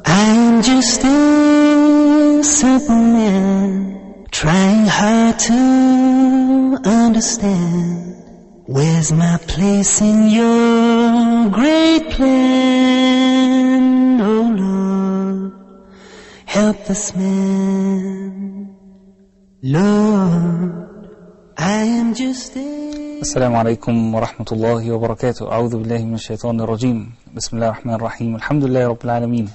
I'm just a simple man, trying hard to understand. Where's my place in your great plan? Oh Lord, help this man. Lord, I am just a... السلام عليكم ورحمة الله وبركاته. أعوذ بالله من الشيطان الرجيم. بسم الله الرحمن الرحيم. الحمد لله رب العالمين،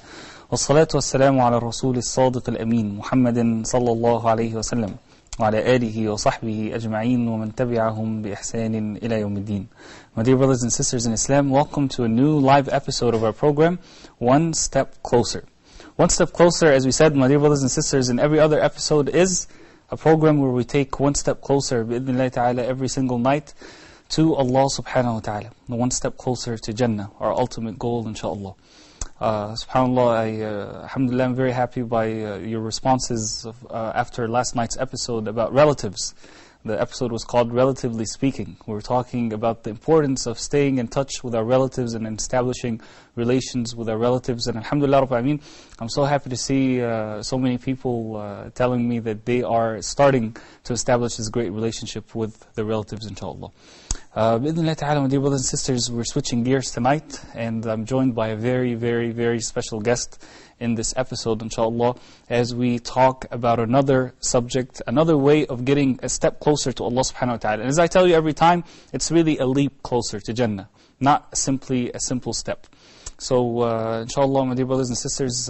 والصلاة والسلام على الرسول الصادق الأمين محمد صلى الله عليه وسلم وعلى آله وصحبه أجمعين ومن تبعهم بإحسان إلى يوم الدين. My dear brothers and sisters in Islam, welcome to a new live episode of our program, One Step Closer. One Step Closer, as we said, my dear brothers and sisters, in every other episode is a program where we take one step closer, bi'idhnillahi ta'ala, every single night to Allah subhanahu wa ta'ala. One step closer to Jannah, our ultimate goal, inshaAllah. SubhanAllah, alhamdulillah, I'm very happy by your responses after last night's episode about relatives. The episode was called Relatively Speaking. We were talking about the importance of staying in touch with our relatives and establishing relations with our relatives. And alhamdulillah, Rabbil Alameen, I'm so happy to see so many people telling me that they are starting to establish this great relationship with their relatives, inshaAllah. Bi'idhnillah ta'ala, my dear brothers and sisters, we're switching gears tonight, and I'm joined by a very, very, very special guest in this episode, inshaAllah, as we talk about another subject, another way of getting a step closer to Allah subhanahu wa ta'ala. And as I tell you every time, it's really a leap closer to Jannah, not simply a simple step. So, inshaAllah, my dear brothers and sisters,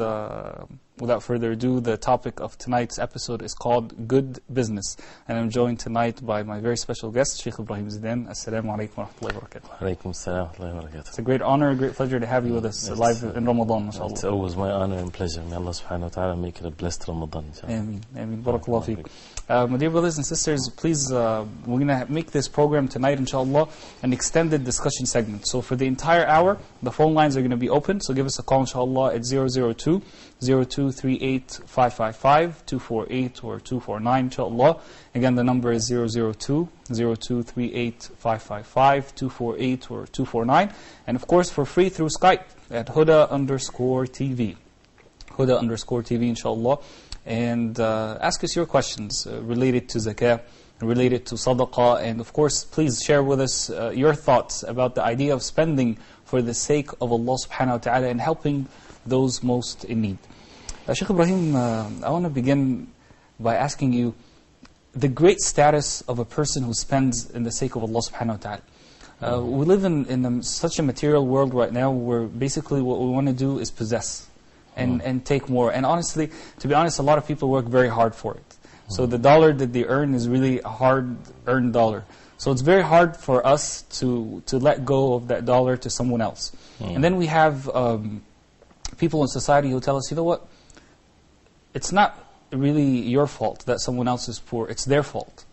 without further ado, the topic of tonight's episode is called Good Business. And I'm joined tonight by my very special guest, Sheikh Ibrahim Zidan. Assalamu alaikum wa rahmatullahi wa barakatuh. Alaikum assalam wa rahmatullahi wa barakatuh. It's a great honor, a great pleasure to have you with us live in Ramadan, mashallah. It's always my honor and pleasure. May Allah subhanahu wa ta'ala make it a blessed Ramadan, inshallah. Ameen, ameen, barakallahu feek. My dear brothers and sisters, please, we're going to make this program tonight, inshallah, an extended discussion segment. So for the entire hour, the phone lines are going to be open, so give us a call, inshallah, at 002-0238-555, 248 or 249, inshallah. Again, the number is 002-0238-555, 248 or 249. And of course, for free through Skype at Huda_TV. Huda_TV, inshallah. And ask us your questions related to zakah, related to sadaqah, and of course, please share with us your thoughts about the idea of spending for the sake of Allah subhanahu wa ta'ala and helping those most in need. Shaykh Ibrahim, I want to begin by asking you the great status of a person who spends in the sake of Allah subhanahu wa ta'ala. We live in such a material world right now where basically what we want to do is possess and take more. And honestly, to be honest, a lot of people work very hard for it. So the dollar that they earn is really a hard-earned dollar. So it's very hard for us to let go of that dollar to someone else. And then we have people in society who tell us, you know what, it's not really your fault that someone else is poor, it's their fault.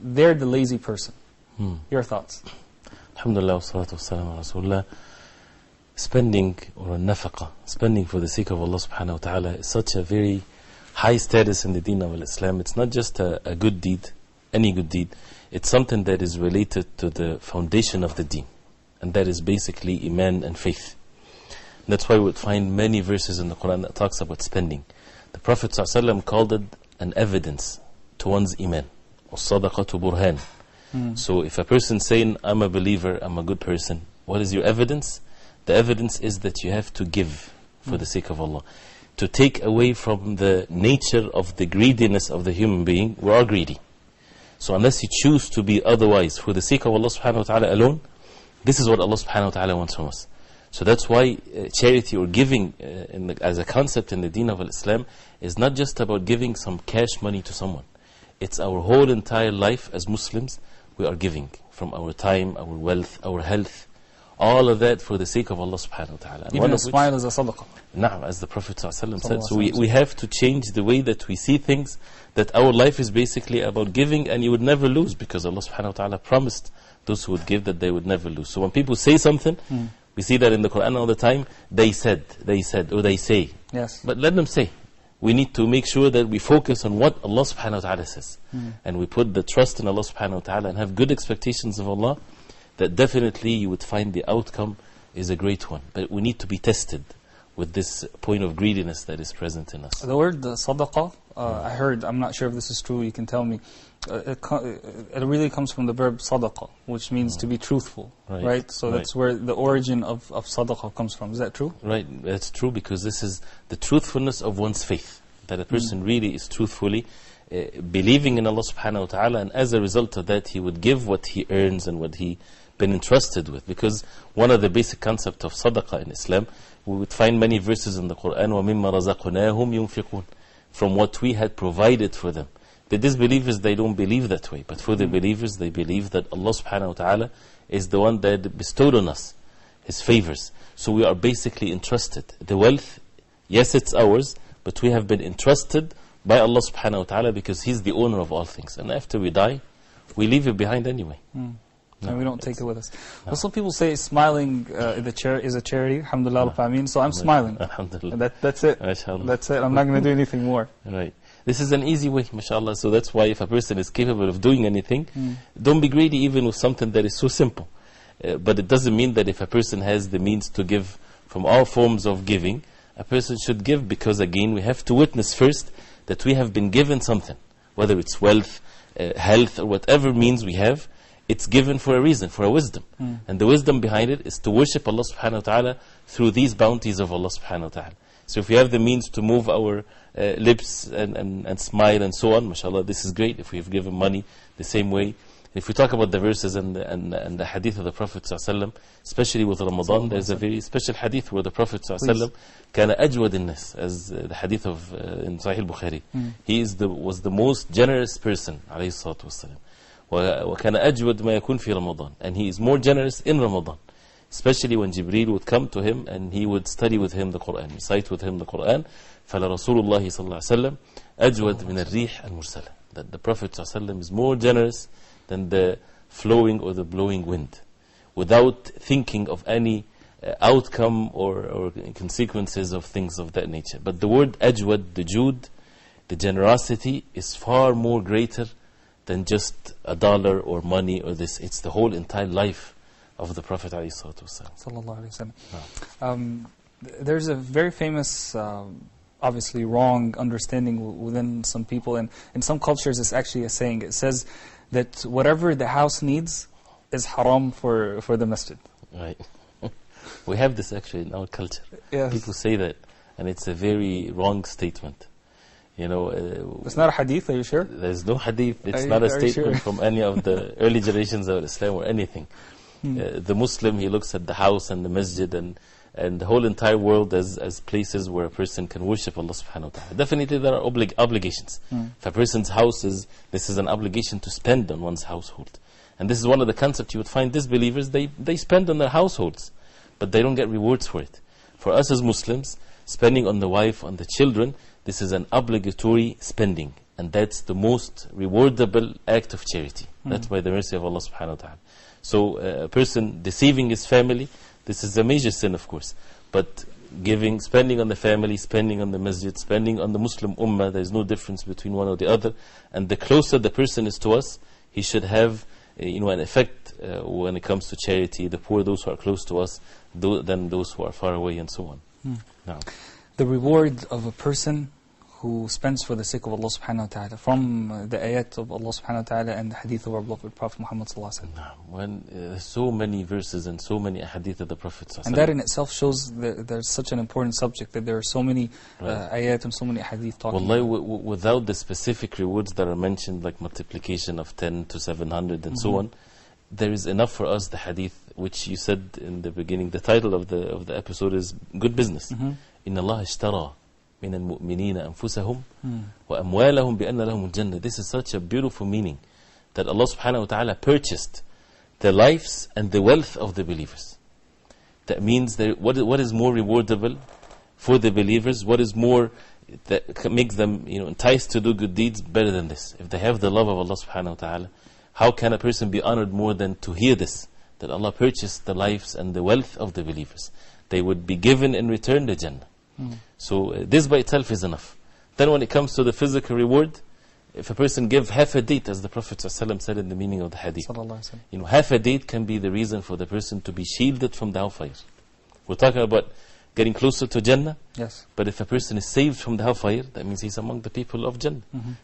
They're the lazy person. Your thoughts? Alhamdulillah, wa salatu wa salam ala Rasulullah. Spending, or nafaqah, spending for the sake of Allah subhanahu wa ta'ala is such a very high status in the deen of Islam. It's not just a good deed, any good deed. It's something that is related to the foundation of the deen. And that is basically iman and faith. That's why we would find many verses in the Quran that talks about spending. The Prophet ﷺ called it an evidence to one's iman. وَالصَّدَقَةُ burhan. So if a person saying, I'm a believer, I'm a good person, what is your evidence? The evidence is that you have to give for the sake of Allah. To take away from the nature of the greediness of the human being, we are greedy. So unless you choose to be otherwise for the sake of Allah subhanahu wa ta'ala alone, this is what Allah subhanahu wa ta'ala wants from us. So that's why charity or giving as a concept in the deen of Islam is not just about giving some cash money to someone. It's our whole entire life as Muslims. We are giving from our time, our wealth, our health, all of that for the sake of Allah subhanahu wa ta'ala. Even a smile is a sadaqah. Na'am, as the Prophet ﷺ said. So we have to change the way that we see things, that our life is basically about giving, and you would never lose, because Allah subhanahu wa ta'ala promised those who would give that they would never lose. So when people say something, we see that in the Quran all the time, they said, or they say. Yes. But let them say. We need to make sure that we focus on what Allah subhanahu wa ta'ala says. And we put the trust in Allah subhanahu wa ta'ala and have good expectations of Allah, that definitely you would find the outcome is a great one. But we need to be tested. with this point of greediness that is present in us. The word sadaqah, I heard, I'm not sure if this is true, you can tell me, it really comes from the verb sadaqah, which means to be truthful, right? So that's where the origin of sadaqah comes from. Is that true? Right, that's true, because this is the truthfulness of one's faith, that a person really is truthfully believing in Allah subhanahu wa ta'ala, and as a result of that he would give what he earns and what he been entrusted with. Because one of the basic concepts of sadaqah in Islam, we would find many verses in the Quran, وَمِمَّا رَزَقْنَاهُمْ يُنْفِقُونَ, from what we had provided for them. The disbelievers, they don't believe that way, but for the believers, they believe that Allah subhanahu wa ta'ala is the one that bestowed on us His favors. So we are basically entrusted. The wealth, yes, it's ours, but we have been entrusted by Allah subhanahu wa ta'ala because He's the owner of all things. And after we die, we leave it behind anyway. And we don't take it with us. Well, some people say smiling is a charity, alhamdulillah, Rabbil so I'm smiling. Alhamdulillah. That's it. MashaAllah. That's it. I'm not going to do anything more. Right. This is an easy way, mashallah. So that's why if a person is capable of doing anything, don't be greedy even with something that is so simple. But it doesn't mean that if a person has the means to give from all forms of giving, a person should give, because again, we have to witness first that we have been given something, whether it's wealth, health, or whatever means we have. It's given for a reason, for a wisdom. And the wisdom behind it is to worship Allah subhanahu wa ta'ala through these bounties of Allah subhanahu wa ta'ala. So if we have the means to move our lips and smile and so on, mashallah, this is great. If we have given money the same way. If we talk about the verses and the hadith of the Prophet ﷺ, especially with Ramadan, there's a very special hadith where the Prophet ﷺ كان أجود الناس, as the hadith of in Sahih Bukhari. He was the most generous person, عليه الصلاة والسلام. وكان أجود ما يكون في رمضان, and he is more generous in Ramadan, especially when Jibreel would come to him and he would study with him the Quran, recite with him the Quran. فلرسول الله صلى الله عليه وسلم أجود من الريح المرسلة, that the Prophet صلى الله عليه وسلم is more generous than the flowing or the blowing wind, without thinking of any outcome or consequences of things of that nature. But the word ajwad, the jud, the generosity, is far more greater than just $1 or money or this. It's the whole entire life of the Prophet ﷺ. There's a very famous, obviously wrong understanding within some people, and in some cultures it's actually a saying. It says that whatever the house needs is haram for the masjid. Right. We have this actually in our culture. Yes. People say that, and it's a very wrong statement. You know, it's not a hadith, are you sure? There's no hadith. It's not a statement from any of the early generations of Islam or anything. The Muslim, he looks at the house and the masjid and the whole entire world as places where a person can worship Allah subhanahu wa ta'ala. Definitely there are obligations. If a person's house this is an obligation to spend on one's household. And this is one of the concepts you would find disbelievers, they spend on their households, but they don't get rewards for it. For us as Muslims, spending on the wife, on the children, this is an obligatory spending, and that's the most rewardable act of charity. That's by the mercy of Allah subhanahu wa ta'ala. So a person deceiving his family, this is a major sin, of course. But spending on the family, spending on the masjid, spending on the Muslim ummah, there's no difference between one or the other. And the closer the person is to us, he should have an effect when it comes to charity. The poor, those who are close to us, than those who are far away, and so on. Now, the reward of a person who spends for the sake of Allah subhanahu wa ta'ala, from the ayat of Allah subhanahu wa ta'ala and the hadith of our beloved Prophet Muhammad sallallahu alaihi wasallam. When so many verses and so many hadith of the Prophet sallallahu alaihi wasallam. And that in itself shows that there's such an important subject, that there are so many ayat and so many hadith talking Wallahi, without the specific rewards that are mentioned, like multiplication of 10 to 700 and so on, there is enough for us. The hadith which you said in the beginning, the title of the episode is Good Business. Inna Allah ishtara min al-mu'minina anfusahum wa amwalahum bi anna lahum al-jannah. This is such a beautiful meaning, that Allah subhanahu wa ta'ala purchased the lives and the wealth of the believers. That means that what is more rewardable for the believers, what is more that makes them enticed to do good deeds better than this? If they have the love of Allah subhanahu wa ta'ala, how can a person be honored more than to hear this, that Allah purchased the lives and the wealth of the believers? They would be given in return the Jannah. So this by itself is enough. Then when it comes to the physical reward, if a person give half a date, as the Prophet ﷺ said in the meaning of the hadith, half a date can be the reason for the person to be shielded from the hellfire. We're talking about getting closer to Jannah. Yes. But if a person is saved from the hellfire, that means he's among the people of Jannah.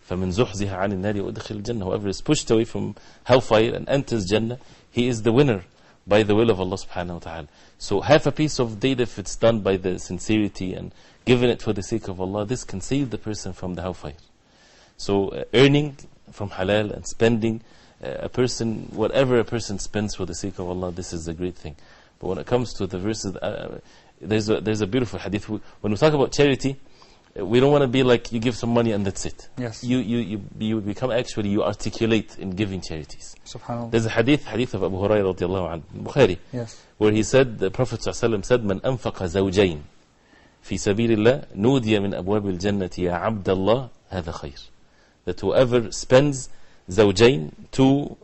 فَمِنْ زُحْزِهَ عَنِ النَّارِ وَأُدْخِلَ الْجَنَّةِ Whoever is pushed away from hellfire and enters Jannah, he is the winner by the will of Allah subhanahu wa ta'ala. So half a piece of date, if it's done by the sincerity and given it for the sake of Allah, this can save the person from the hellfire. So earning from halal and spending, a person, whatever a person spends for the sake of Allah, this is a great thing. But when it comes to the verses, there's a beautiful hadith. When we talk about charity, we don't want to be like you give some money and that's it. Yes. You become actually, you articulate in giving charities. SubhanAllah. There's a hadith of Abu Hurairah radiallahu anhu, Bukhari, Yes. where he said, the Prophet ﷺ said, من أنفق زوجين في سبيل الله نودي من أبواب الجنة يا عبد الله هذا خير. That whoever spends zawjain, two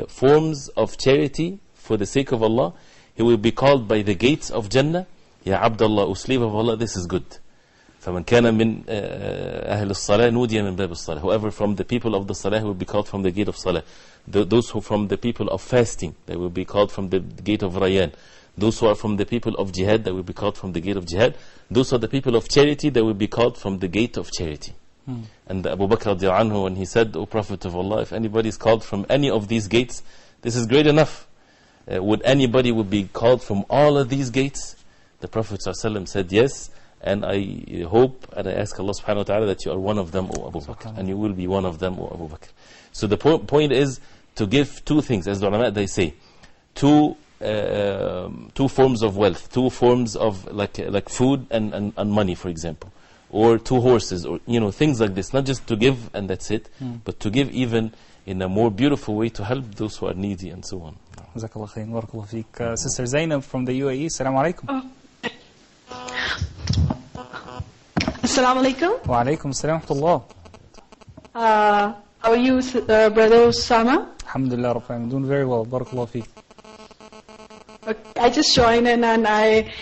forms of charity for the sake of Allah, he will be called by the gates of Jannah, Ya Abdullah, O slave of Allah, this is good. فَمَنْ كَانَ مِنْ أَهْلِ الصَّلَاةِ نُودِيَ مِنْ بَابِ الصَّلَاةِ Whoever from the people of the Salah will be called from the gate of Salah. Those who from the people of fasting, they will be called from the gate of Rayyan. Those who are from the people of Jihad, they will be called from the gate of Jihad. Those who are the people of charity, they will be called from the gate of charity. And Abu Bakr radiallahu anhu, when he said, O Prophet of Allah, if anybody is called from any of these gates, this is great enough. Would anybody would be called from all of these gates? The Prophet ﷺ said, yes, and I hope and I ask Allah subhanahu wa ta'ala that you are one of them, O Abu Bakr, and you will be one of them, O Abu Bakr. So the point is to give two things, as the ulama they say, two forms of wealth, two forms of like food and money, for example, or two horses, or things like this. Not just to give and that's it, but to give even in a more beautiful way to help those who are needy and so on. Jazakallah khair, barakallah feek. Sister Zainab from the UAE, Assalamu alaikum. Assalamu alaikum. Wa alaikum assalam wa rahmatullah. How are you, Brother Osama? Alhamdulillah, Rabbi, I'm doing very well, barakallah feek. I just joined in and I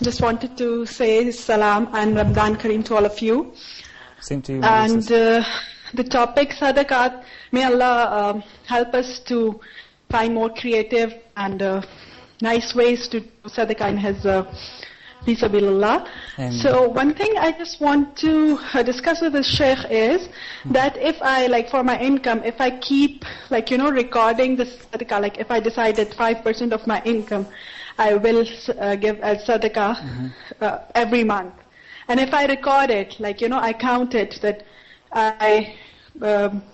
just wanted to say salam and Ramadan Kareem to all of you. Same to you. And the topic sadaqat, may Allah help us to find more creative and nice ways to do sadaqah in His fi sabilillah. So one thing I just want to discuss with the Sheikh is that if I, like for my income, if I keep recording the sadaqah, like if I decide that 5% of my income I will give as sadaqah every month. And if I record it, I count it that I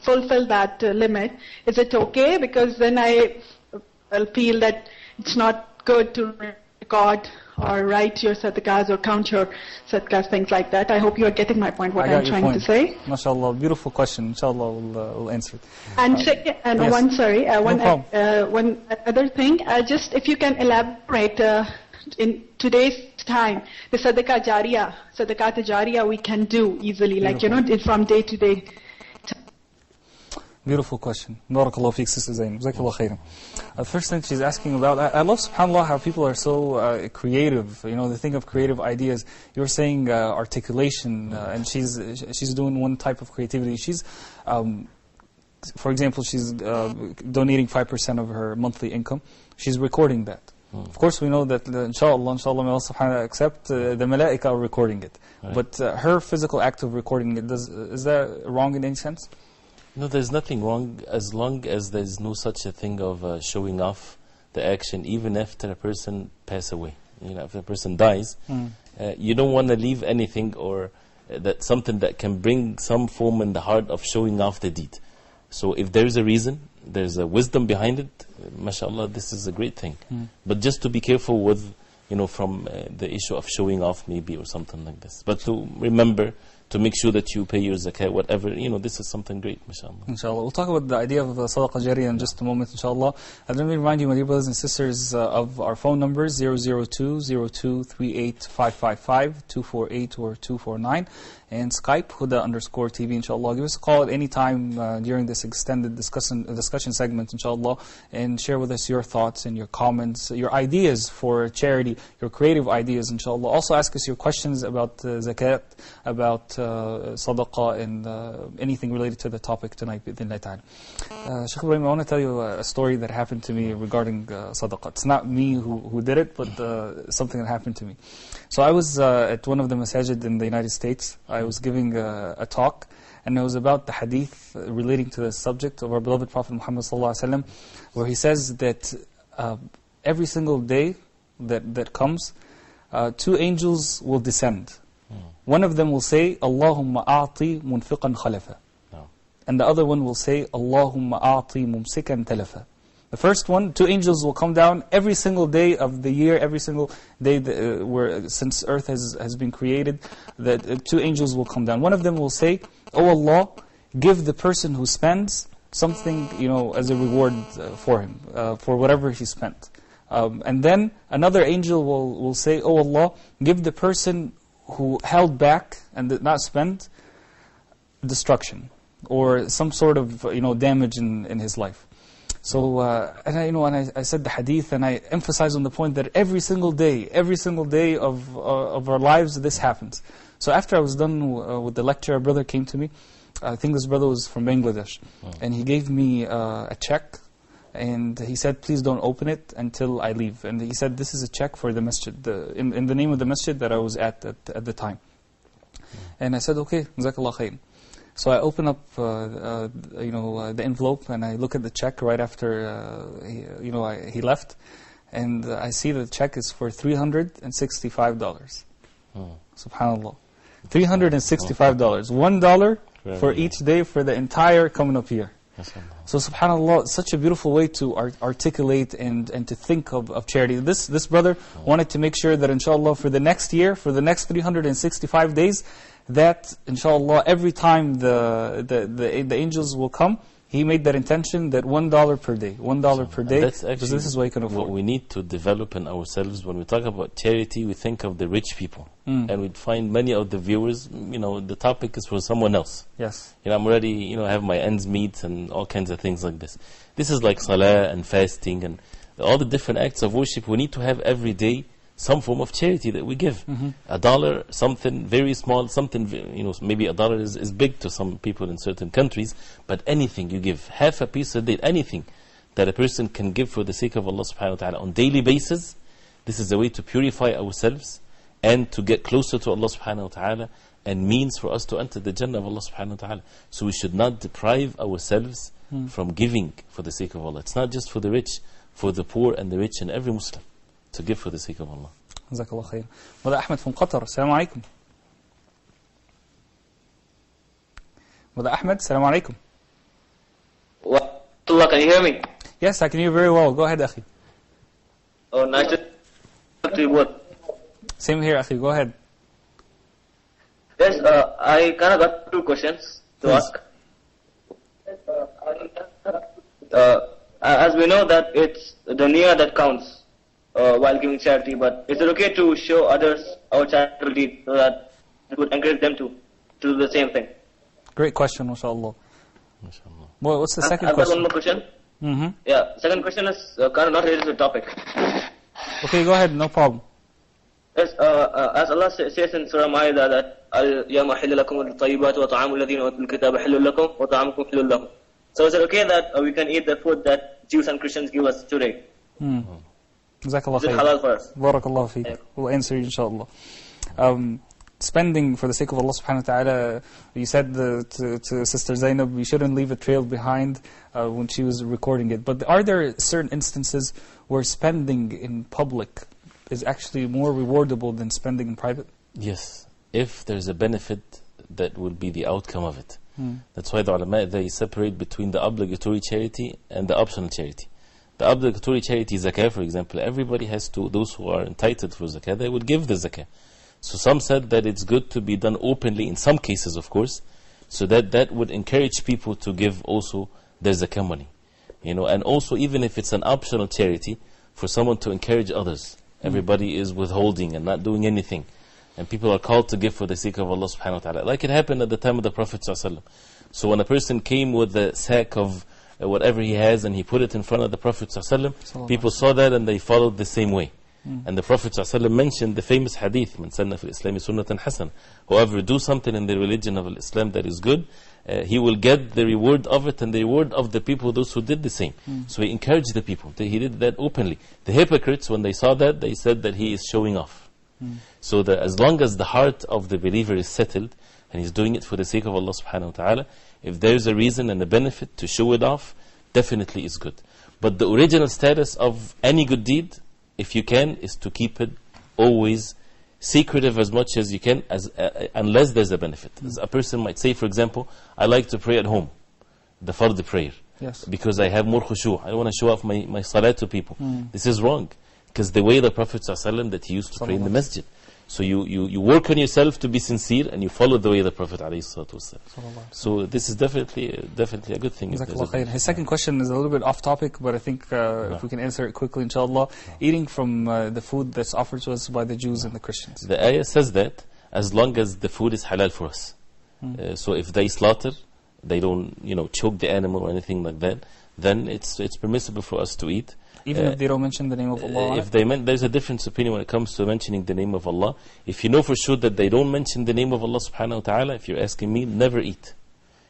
fulfill that limit, is it okay? Because then I'll feel that it's not good to record or write your sadaqahs or count your sadaqahs, things like that. I hope you are getting my point, what I'm trying to say. MashaAllah, beautiful question. Inshallah, we'll answer it. And yes. One other thing, just if you can elaborate in today's time, the sadaqah jariyah we can do easily, from day to day. Beautiful question. Barakallahu feek, Sister Zainab. Jazakallah khairan. First thing she's asking about, I love, subhanAllah, how people are so creative. They think of creative ideas. You were saying articulation, and she's doing one type of creativity. She's, for example, she's donating 5% of her monthly income. She's recording that. Of course, we know that, inshallah, may Allah subhanahu wa ta'ala accept, the malaika are recording it. Right. But her physical act of recording it, is that wrong in any sense? No, there's nothing wrong as long as there's no such a thing of showing off the action, even after a person passes away. If a person dies, you don't want to leave anything or that something that can bring some form in the heart of showing off the deed. So if there's a reason, there's a wisdom behind it, mashallah, this is a great thing. But just to be careful with, from the issue of showing off maybe or something like this. But to remember to make sure that you pay your zakat, whatever, this is something great, mashallah. Inshallah. We'll talk about the idea of sadaqah jariyah in just a moment, inshallah. And let me remind you, my dear brothers and sisters, of our phone numbers, 002-0238-555, 248 or 249. And Skype, Huda_TV, inshallah. Give us a call at any time during this extended discussion segment, inshallah, and share with us your thoughts and your comments, your ideas for charity, your creative ideas, inshallah. Also ask us your questions about zakat, about sadaqah and anything related to the topic tonight, bi'idhnillah ta'ala. Shaykh Ibrahim, I want to tell you a story that happened to me regarding sadaqah. It's not me who did it, but something that happened to me. So I was at one of the masajid in the United States. I was giving a talk, and it was about the hadith relating to the subject of our beloved Prophet Muhammad sallallahu alaihi wasallam, where he says that every single day that comes, two angels will descend. One of them will say, Allahumma a'ti munfiqan khalafa. And the other one will say, Allahumma a'ti mumsikan talafa. The first one, two angels will come down every single day of the year, every single day since earth has been created, that two angels will come down. One of them will say, Oh Allah, give the person who spends something, as a reward for him, for whatever he spent. And then another angel will say, Oh Allah, give the person who held back and did not spend destruction, or some sort of damage in his life. So and I said the hadith, and I emphasized on the point that every single day of our lives this happens. So after I was done with the lecture, a brother came to me. I think this brother was from Bangladesh, and he gave me a check, and he said, please don't open it until I leave. And he said, this is a check for the masjid, in the name of the masjid that I was at the time. And I said, okay, jazakallah khair. So I open up the envelope, and I look at the check right after he left, and I see the check is for $365. Subhanallah. $365. $1 for each day for the entire coming up year. So subhanallah, such a beautiful way to articulate and to think of charity. This brother wanted to make sure that inshallah for the next year, for the next 365 days, that inshallah every time the angels will come, he made that intention that $1 per day, $1 per day, because this is what he can afford. What we need to develop in ourselves, when we talk about charity, we think of the rich people. And we'd find many of the viewers, the topic is for someone else. Yes. I'm already, I have my ends meet and all kinds of things like this. This is like salah and fasting and all the different acts of worship. We need to have every day some form of charity that we give. $1, something very small, something, maybe $1 is big to some people in certain countries, but anything you give, half a piece a day, anything that a person can give for the sake of Allah subhanahu wa ta'ala on daily basis, this is a way to purify ourselves and to get closer to Allah subhanahu wa ta'ala, and means for us to enter the Jannah of Allah subhanahu wa ta'ala. So we should not deprive ourselves from giving for the sake of Allah. It's not just for the rich, for the poor and the rich and every Muslim, to give for the sake of Allah. Jazakallah khair. Brother Ahmed from Qatar, Assalamu alaikum. Brother Ahmed, Assalamu alaikum. Can you hear me? Yes, I can hear you very well. Go ahead, Akhi. Oh, nice to talk to you both. Same here, Akhi. Go ahead. Yes, I kind of got two questions to ask. As we know that it's the niyyah that counts while giving charity, but is it okay to show others our charitable deed so that it would encourage them to do the same thing? Great question, mashallah. Well, what's the second I've question? got one more question. Yeah, second question is kind of not related to the topic. Okay, go ahead, no problem. Yes, as Allah says in Surah Ma'idah that al-yawma hilla lakum al-tayyibat wa ta'amu alladhina utul kitaba hillun lakum wa ta'amukum hillun lahum. So is it okay that we can eat the food that Jews and Christians give us today? Jazakallah Is it khair. halal for us? Barakallah feek. We'll answer you inshallah. Spending for the sake of Allah subhanahu wa ta'ala, you said to Sister Zainab, we shouldn't leave a trail behind when she was recording it. But are there certain instances where spending in public is actually more rewardable than spending in private? Yes, if there's a benefit that will be the outcome of it. That's why the ulama, they separate between the obligatory charity and the optional charity. The obligatory charity, zakah for example, everybody has to, those who are entitled for zakah, they would give the zakah. So some said that it's good to be done openly, in some cases of course, so that would encourage people to give also their zakah money. And also even if it's an optional charity, for someone to encourage others. Everybody is withholding and not doing anything. And people are called to give for the sake of Allah subhanahu wa ta'ala. Like it happened at the time of the Prophet sallallahu alaihi wasallam. So when a person came with the sack of whatever he has and he put it in front of the Prophet sallallahu alaihi wasallam, people saw that and they followed the same way. And the Prophet ﷺ mentioned the famous hadith, "Man sanna fil Islami sunnatan hasana." Whoever do something in the religion of Islam that is good, he will get the reward of it and the reward of the people, those who did the same. So he encouraged the people. He did that openly. The hypocrites, when they saw that, they said that he is showing off. So that as long as the heart of the believer is settled, and he's doing it for the sake of Allah subhanahu wa ta'ala, if there's a reason and a benefit to show it off, definitely is good. But the original status of any good deed, if you can, is to keep it always secretive as much as you can, unless there's a benefit. As a person might say, for example, I like to pray at home, the fard prayer, because I have more khushu'. I don't want to show off my salat to people. This is wrong, because the way the Prophet ﷺ that he used to pray in the masjid. So you work on yourself to be sincere, and you follow the way of the Prophet ﷺ. So this is definitely a good thing. His second question is a little bit off topic, but I think if we can answer it quickly, inshallah. Eating from the food that's offered to us by the Jews and the Christians. The ayah says that as long as the food is halal for us. So if they slaughter, they don't choke the animal or anything like that, then it's permissible for us to eat. Even if they don't mention the name of Allah? If they there's a difference opinion when it comes to mentioning the name of Allah. If you know for sure that they don't mention the name of Allah subhanahu wa ta'ala, if you're asking me, never eat.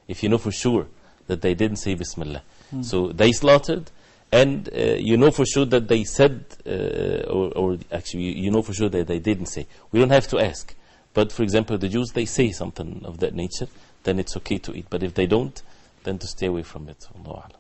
If you know for sure that they didn't say Bismillah. So they slaughtered, and you know for sure that they said, or actually you know for sure that they didn't say. We don't have to ask. But for example, the Jews, they say something of that nature, then it's okay to eat. But if they don't, then to stay away from it. Allahu A'lam.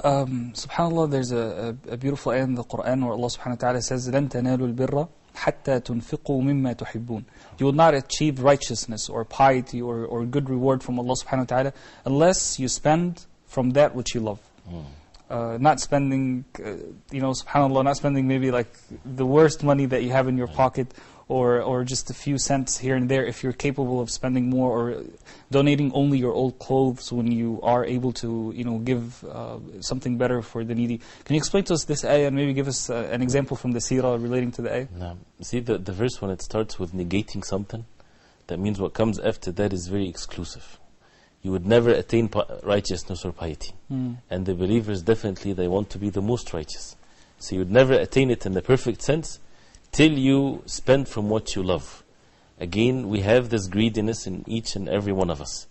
SubhanAllah, there's a beautiful ayah in the Quran where Allah subhanahu wa ta'ala says, لَن تَنَالُوا الْبِرَّ حَتَّى تُنْفِقُوا مِمَّا تُحِبُّونَ. You will not achieve righteousness or piety or good reward from Allah subhanahu wa ta'ala unless you spend from that which you love. Not spending, subhanAllah, not spending maybe like the worst money that you have in your pocket, or just a few cents here and there if you're capable of spending more, or donating only your old clothes when you are able to give something better for the needy. Can you explain to us this ayah and maybe give us an example from the seerah relating to the ayah? No. See, the verse when it starts with negating something, that means what comes after that is very exclusive. You would never attain righteousness or piety. And the believers definitely, they want to be the most righteous. So you would never attain it in the perfect sense till you spend from what you love. Again, we have this greediness in each and every one of us.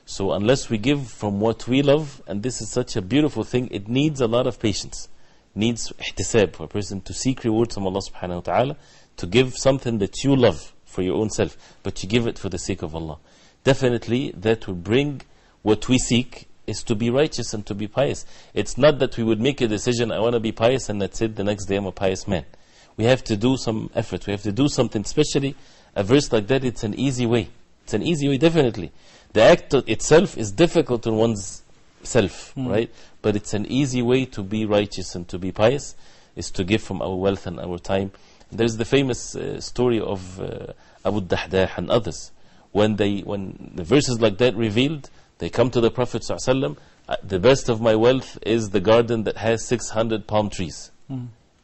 So unless we give from what we love, and this is such a beautiful thing, it needs a lot of patience. Needs ihtisab, for a person to seek rewards from Allah subhanahu wa ta'ala, to give something that you love for your own self, but you give it for the sake of Allah. Definitely that will bring what we seek is to be righteous and to be pious. It's not that we would make a decision, I want to be pious, and that's it, the next day I'm a pious man. We have to do some effort. We have to do something, especially a verse like that. It's an easy way. It's an easy way, definitely. The act itself is difficult in one's self, right? But it's an easy way to be righteous and to be pious, is to give from our wealth and our time. There's the famous story of Abu Dahdah and others. When the verses like that revealed, they come to the Prophet ﷺ, the best of my wealth is the garden that has 600 palm trees.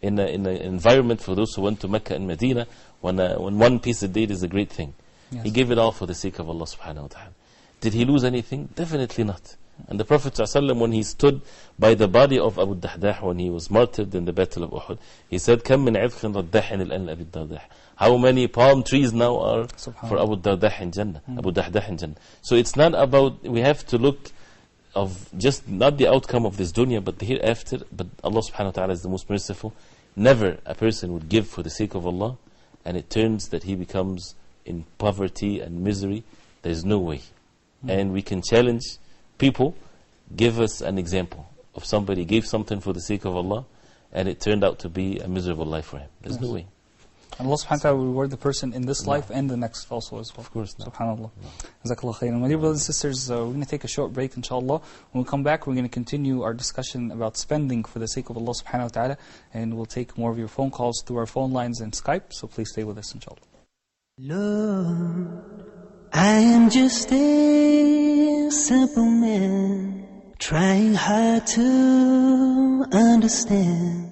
In an environment, for those who went to Mecca and Medina, when one piece of date is a great thing. He gave it all for the sake of Allah subhanahu wa ta'ala. Did he lose anything? Definitely not. And the Prophet ﷺ, when he stood by the body of Abu Dahdah, when he was martyred in the Battle of Uhud, he said, كَم مِّنْ عِذْخٍ رَدَّحٍ الْأَنْ أَبِي الدَّرْدَحِ. How many palm trees now are for Abu Dahdah in Jannah? Abu Dahdah in Jannah. So it's not about, we have to look of just not the outcome of this dunya, but the hereafter. But Allah subhanahu wa ta'ala is the most merciful. Never a person would give for the sake of Allah, and it turns that he becomes in poverty and misery. There's no way. And we can challenge people, give us an example of somebody gave something for the sake of Allah, and it turned out to be a miserable life for him. There's no way. And Allah subhanahu wa ta'ala will reward the person in this life and the next also as well. Of course not. SubhanAllah. Jazakallah khairan. My dear brothers and sisters, we're going to take a short break, inshallah. When we come back, we're going to continue our discussion about spending for the sake of Allah subhanahu wa ta'ala, and we'll take more of your phone calls through our phone lines and Skype, so please stay with us, inshallah. Lord, I am just a simple man, trying hard to understand.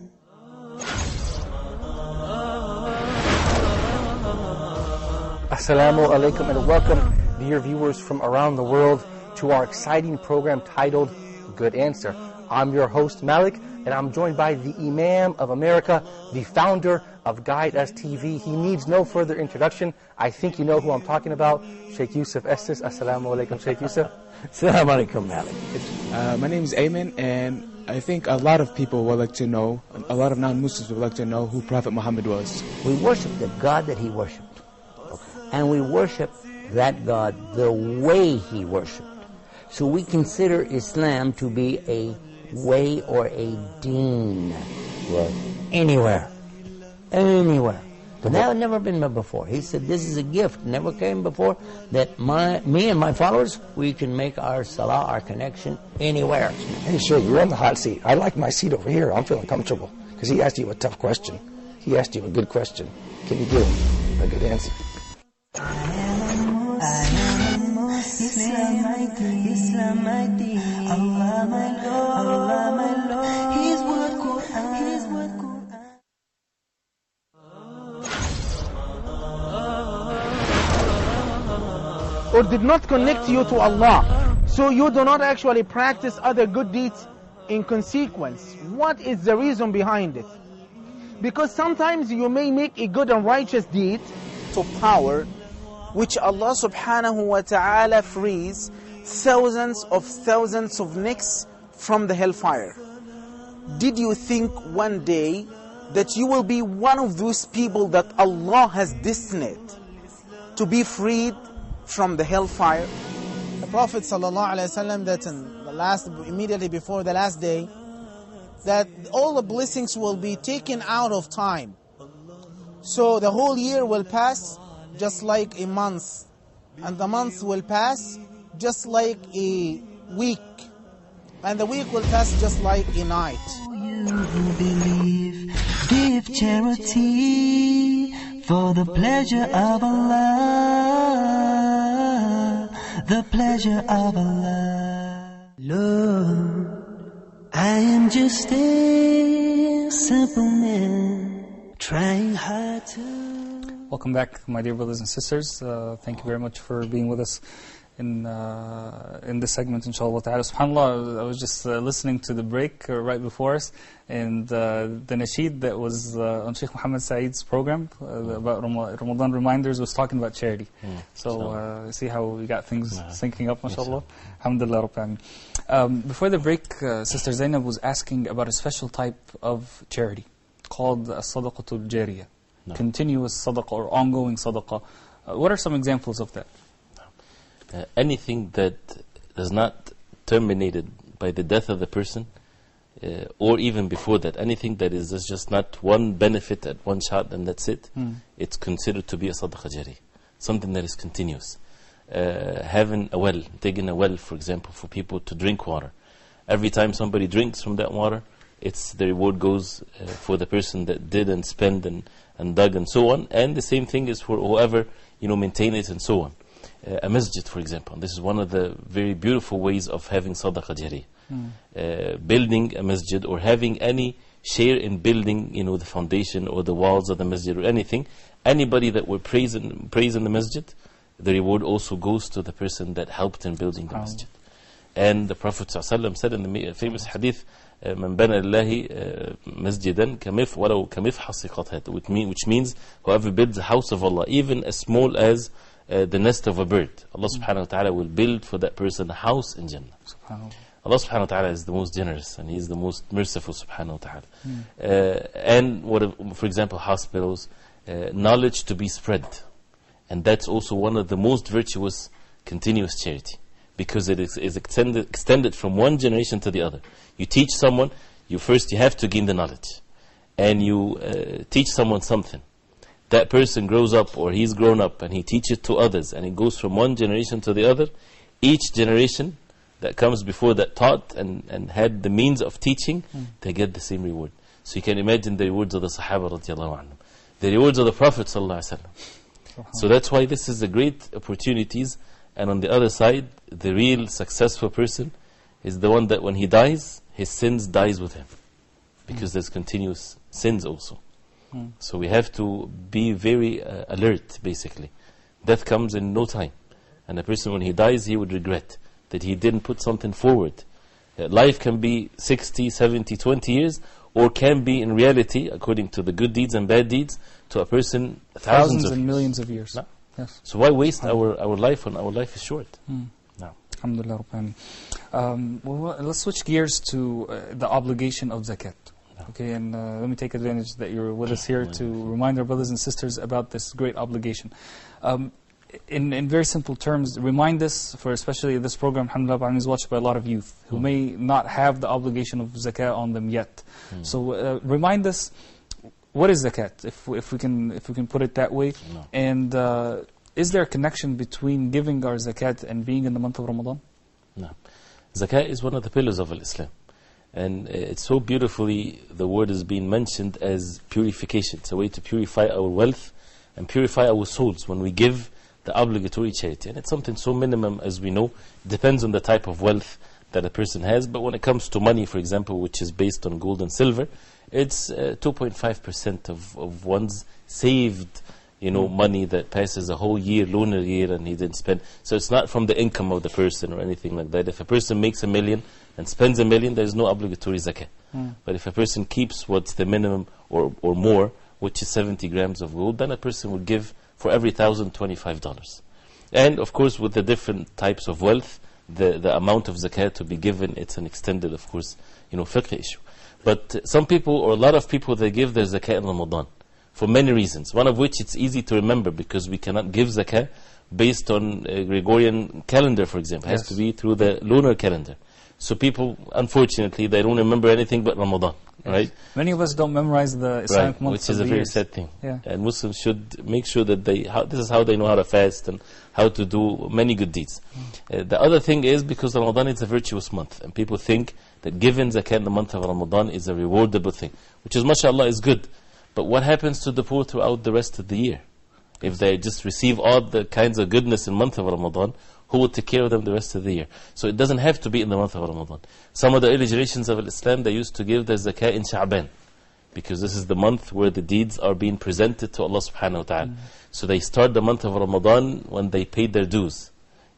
Assalamu alaikum and welcome, dear viewers from around the world, to our exciting program titled Good Answer. I'm your host, Malik, and I'm joined by the Imam of America, the founder of Guide Us TV. He needs no further introduction. I think you know who I'm talking about, Sheikh Yusuf Estes. Assalamu alaikum, Sheikh Yusuf. Assalamu alaikum, Malik. My name is Ayman, and I think a lot of people would like to know, a lot of non-Muslims would like to know who Prophet Muhammad was. We worship the God that he worshipped. And we worship that God the way he worshipped. So we consider Islam to be a way or a deen. Right. Anywhere. Anywhere. But that had never been before. He said this is a gift, never came before, that me and my followers, we can make our salah, our connection, anywhere. Hey, Sheikh, you're on the hot seat. I like my seat over here. I'm feeling comfortable. Because he asked you a tough question. He asked you a good question. Can you give him a good answer? Islam my deen, Allah my Lord, His word Quran. Or did not connect you to Allah, so you do not actually practice other good deeds in consequence. What is the reason behind it? Because sometimes you may make a good and righteous deed to power, which Allah subhanahu wa ta'ala frees thousands of necks from the hellfire. Did you think one day that you will be one of those people that Allah has destined to be freed from the hellfire? The Prophet ﷺ, that in the last, immediately before the last day, that all the blessings will be taken out of time. So the whole year will pass just like a month, and the month will pass just like a week, and the week will pass just like a night. You who believe, give charity for the pleasure of Allah, the pleasure of Allah. Lord, I am just a simple man trying hard to. Welcome back, my dear brothers and sisters. Thank you very much for being with us in this segment, inshallah ta'ala. SubhanAllah, I was just listening to the break right before us, and the nasheed that was on Sheikh Muhammad Saeed's program about Ramadan reminders was talking about charity. So see how we got things syncing up, mashallah. Alhamdulillah Rabbil Alameen. Before the break, Sister Zainab was asking about a special type of charity called as-sadaqatul jariyah. Continuous sadaqah or ongoing sadaqah. What are some examples of that? Anything that is not terminated by the death of the person, or even before that, anything that is just not one benefit at one shot and that's it, it's considered to be a sadaqah jari. Something that is continuous. Having a well, digging a well, for example, for people to drink water. Every time somebody drinks from that water, the reward goes for the person that did and spent and dug and so on. And the same thing is for whoever maintain it and so on. A masjid, for example. This is one of the very beautiful ways of having sadaqah jari. Building a masjid or having any share in building the foundation or the walls of the masjid or anything. Anybody that will praise in the masjid, the reward also goes to the person that helped in building the masjid. And the Prophet ﷺ said in the famous hadith, من بنى لله مسجدا ولو كمفحص قطعة, which means whoever builds a house of Allah, even as small as the nest of a bird, Allah subhanahu wa ta'ala will build for that person a house in Jannah. Allah subhanahu wa ta'ala is the most generous and He is the most merciful subhanahu wa ta'ala. And for example, hospitals, knowledge to be spread. And that's also one of the most virtuous continuous charity, because it is extended from one generation to the other. You teach someone, you have to gain the knowledge. And you teach someone something. That person grows up, or he's grown up, and he teaches to others, and it goes from one generation to the other. Each generation that comes before that taught and had the means of teaching, they get the same reward. So you can imagine the rewards of the Sahaba radiallahu anhum, the rewards of the Prophet sallallahu alaihi wasallam. So that's why this is a great opportunities. And on the other side, the real successful person is the one that when he dies, his sins dies with him, because there's continuous sins also. So we have to be very alert, basically. Death comes in no time. And a person, when he dies, he would regret that he didn't put something forward Life can be 60, 70, 20 years, or can be in reality, according to the good deeds and bad deeds, to a person thousands of and years. millions of years. No. Yes. So why waste our life when our life is short? No. Alhamdulillah Rabbil Alameen. Well, let's switch gears to the obligation of zakat. Okay, and let me take advantage that you're with us here to remind our brothers and sisters about this great obligation. In very simple terms, remind us, for especially this program, alhamdulillah, is watched by a lot of youth who may not have the obligation of zakat on them yet. So remind us, what is zakat, if we can put it that way, and is there a connection between giving our zakat and being in the month of Ramadan? No. Zakat is one of the pillars of Islam. And it's so beautifully, the word is being mentioned as purification. It's a way to purify our wealth and purify our souls when we give the obligatory charity. And it's something so minimum, as we know. It depends on the type of wealth that a person has. But when it comes to money, for example, which is based on gold and silver, it's 2.5% of one's saved money that passes a whole year, lunar year, and he didn't spend. So it's not from the income of the person or anything like that. If a person makes $1 million and spends $1 million, there's no obligatory zakah. But if a person keeps what's the minimum or more, which is 70 grams of gold, then a person would give for every $1,000, $25. And of course, with the different types of wealth, the amount of zakat to be given, it's an extended, of course, fiqh issue. But some people, or a lot of people, they give their zakat in Ramadan for many reasons. One of which it's easy to remember, because we cannot give zakah based on a Gregorian calendar, for example. It has to be through the lunar calendar. So people, unfortunately, they don't remember anything but Ramadan, right? Many of us don't memorize the Islamic months, which is a very sad thing. And Muslims should make sure that this is how they know how to fast and how to do many good deeds. The other thing is because Ramadan is a virtuous month, and people think that giving zakat in the month of Ramadan is a rewardable thing, which is, mashallah, is good. But what happens to the poor throughout the rest of the year? If they just receive all the kinds of goodness in the month of Ramadan, who will take care of them the rest of the year? So it doesn't have to be in the month of Ramadan. Some of the early generations of Islam, they used to give their zakah in Sha'ban, because this is the month where the deeds are being presented to Allah subhanahu wa ta'ala. So they start the month of Ramadan when they paid their dues.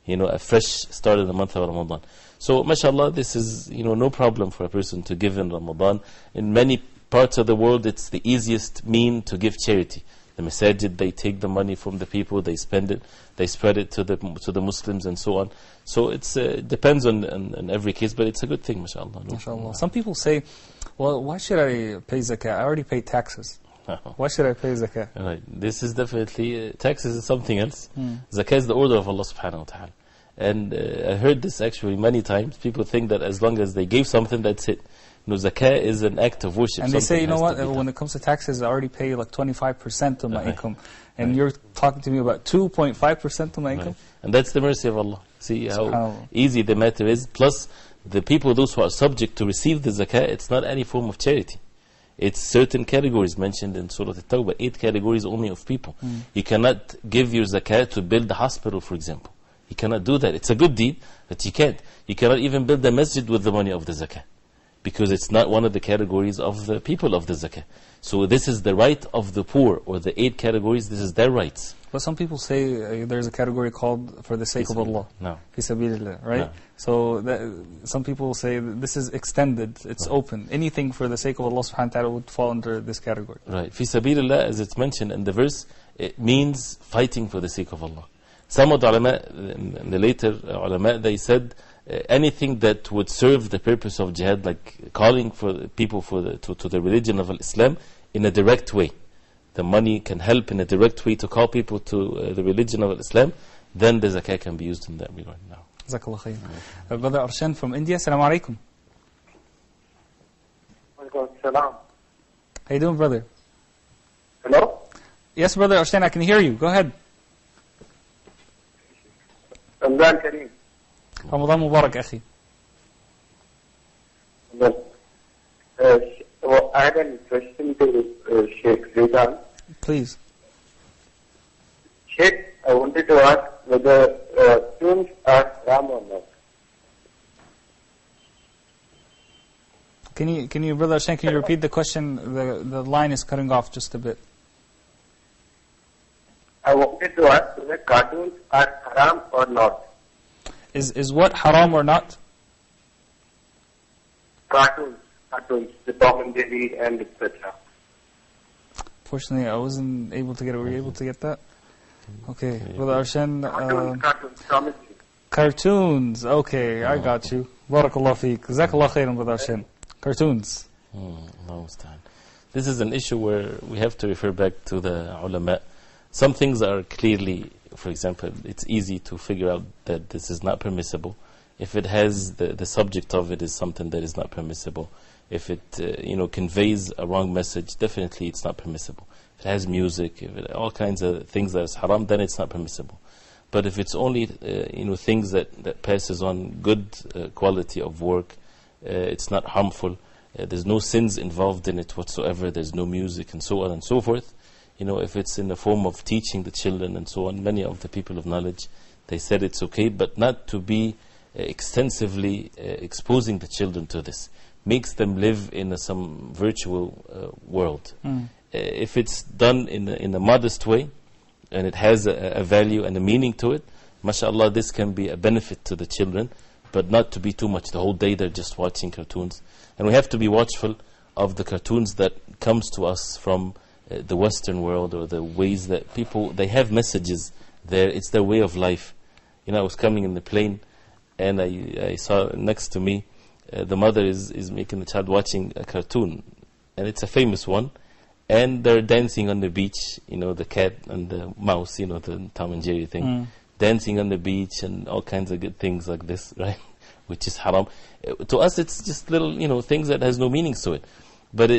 A fresh start in the month of Ramadan. So, mashallah, this is, no problem for a person to give in Ramadan. In many parts of the world, it's the easiest mean to give charity. The masajid, they take the money from the people, they spend it, they spread it to the Muslims and so on. So it depends on every case, but it's a good thing, mashallah. Mashallah. Some people say, well, why should I pay zakah? I already pay taxes. Why should I pay zakah? Right. This is definitely, taxes is something else. Zakah is the order of Allah subhanahu wa ta'ala. And I heard this actually many times. People think that as long as they gave something, that's it. Zakah is an act of worship. And they say, when it comes to taxes, I already pay like 25% of my income. And you're talking to me about 2.5% of my income? And that's the mercy of Allah. See how easy the matter is. Plus, the people, those who are subject to receive the zakah, it's not any form of charity. It's certain categories mentioned in Surah At-Tawbah, 8 categories only of people. You cannot give your zakah to build a hospital, for example. You cannot do that. It's a good deed, but you can't. You cannot even build a masjid with the money of the zakah, because it's not one of the categories of the people of the zakah. So this is the right of the poor, or the 8 categories, this is their rights. But some people say there's a category called for the sake of Allah. No. Fi sabilillah, right? No. So some people say this is extended, it's open. Anything for the sake of Allah subhanahu wa ta'ala would fall under this category. Right. Fi sabilillah, as it's mentioned in the verse, it means fighting for the sake of Allah. Some of the ulama, the later ulama, they said anything that would serve the purpose of jihad, like calling for people to the religion of Islam in a direct way. The money can help in a direct way to call people to the religion of Islam, then the zakah can be used in that regard now. Jazakallah khair. Brother Arshan from India, Assalamu alaikum. Salam. How you doing, brother? Hello? Yes, brother Arshan, I can hear you. Go ahead. Ramadan Kareem. Ramadan Mubarak, akhi. I have a question to Sheikh Zidan. Please. Sheikh, I wanted to ask whether tunes are haram or not. Can you, Brother Arshan, can you repeat the question? The line is cutting off just a bit. I wanted to ask whether cartoons are haram or not. Is what haram or not? cartoons, the Tom and Jerry and etc. Fortunately, I wasn't able to get it. Were you able to get that? Okay, Brother Arshan. Cartoons, Tom and Jerry. Cartoons. Okay, I got you. Barakallah feek. Jazakallah khairan, Brother Arshan. Cartoons. This is an issue where we have to refer back to the ulama. Some things are clearly, for example, it's easy to figure out that this is not permissible. If it has the subject of it is something that is not permissible. If it conveys a wrong message, definitely it's not permissible. If it has music, if it, all kinds of things that is haram, then it's not permissible. But if it's only things that passes on good quality of work, it's not harmful. There's no sins involved in it whatsoever. There's no music and so on and so forth. If it's in the form of teaching the children and so on, many of the people of knowledge, they said it's okay, but not to be extensively exposing the children to this. Makes them live in some virtual world. If it's done in a modest way, and it has a value and a meaning to it, mashallah, this can be a benefit to the children, but not to be too much. The whole day they're just watching cartoons. And we have to be watchful of the cartoons that comes to us from the Western world, or the ways that people, they have messages there. It's their way of life. I was coming in the plane, and I saw next to me, the mother is making the child watching a cartoon, and it's a famous one, and they're dancing on the beach, the cat and the mouse, the Tom and Jerry thing, dancing on the beach and all kinds of good things like this, right? Which is haram. To us, it's just little, things that has no meanings to it. But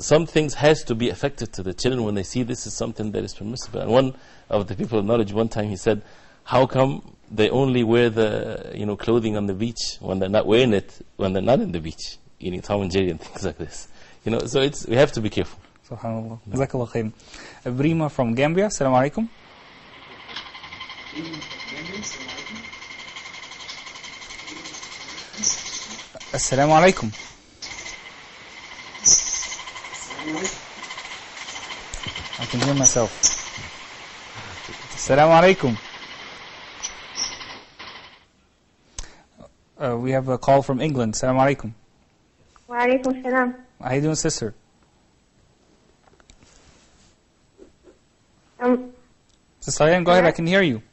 some things has to be affected to the children when they see this is something that is permissible. And one of the people of knowledge, one time he said, how come they only wear the clothing on the beach when they're not wearing it when they're not in the beach, eating Tom and Jerry and things like this? So we have to be careful. Subhanallah. Jazakallah khairan. Ibrahim from Gambia. Assalamu alaikum. Assalamu alaikum. I can hear myself. Assalamu alaikum. We have a call from England. Assalamu alaikum. Wa alaikum salam. How you doing, sister? Sister Ryan, go ahead, I can hear you.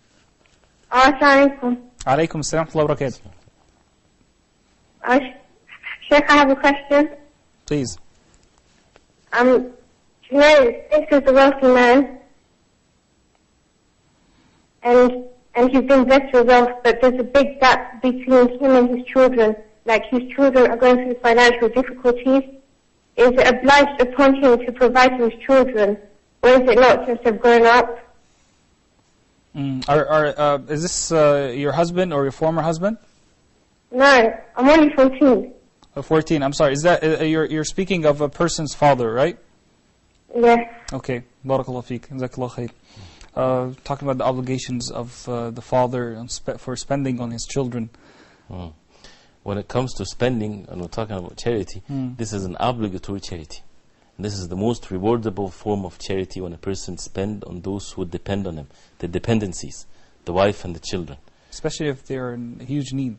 Assalamu alaikum. Alaikum assalam wa barakatuh. Sheikh, I have a question. Please. This is a wealthy man, and he's been blessed with wealth, but there's a big gap between him and his children. Like, his children are going through financial difficulties. Is it obliged upon him to provide for his children, or is it not, since they've grown up? Is this your husband or your former husband? No, I'm only 14. 14, I'm sorry. Is that you're speaking of a person's father, right? Yes. Okay. Barakallah feek. Jazakallah khair. Talking about the obligations of the father for spending on his children. When it comes to spending, and we're talking about charity, this is an obligatory charity. And this is the most rewardable form of charity, when a person spends on those who depend on him, the dependencies, the wife and the children. Especially if they're in huge need.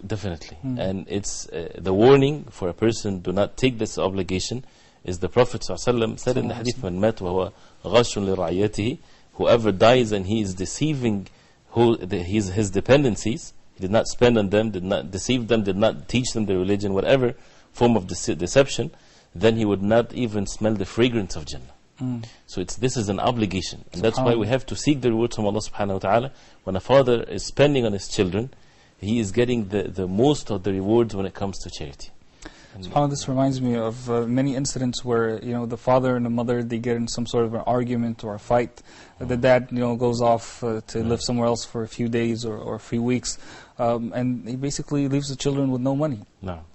Definitely. And it's the warning for a person, do not take this obligation, is the Prophet ﷺ said in the hadith, "Man mat wa huwa ghashun li ra'iyatihi," whoever dies and he is deceiving his dependencies, he did not spend on them, did not deceive them, did not teach them the religion, whatever form of deception, then he would not even smell the fragrance of Jannah. So this is an obligation, and that's why we have to seek the rewards from Allah subhanahu wa ta'ala. When a father is spending on his children, he is getting the most of the rewards when it comes to charity. SubhanAllah, this reminds me of many incidents where the father and the mother, they get in some sort of an argument or a fight. The dad goes off to live somewhere else for a few days or a few weeks, and he basically leaves the children with no money.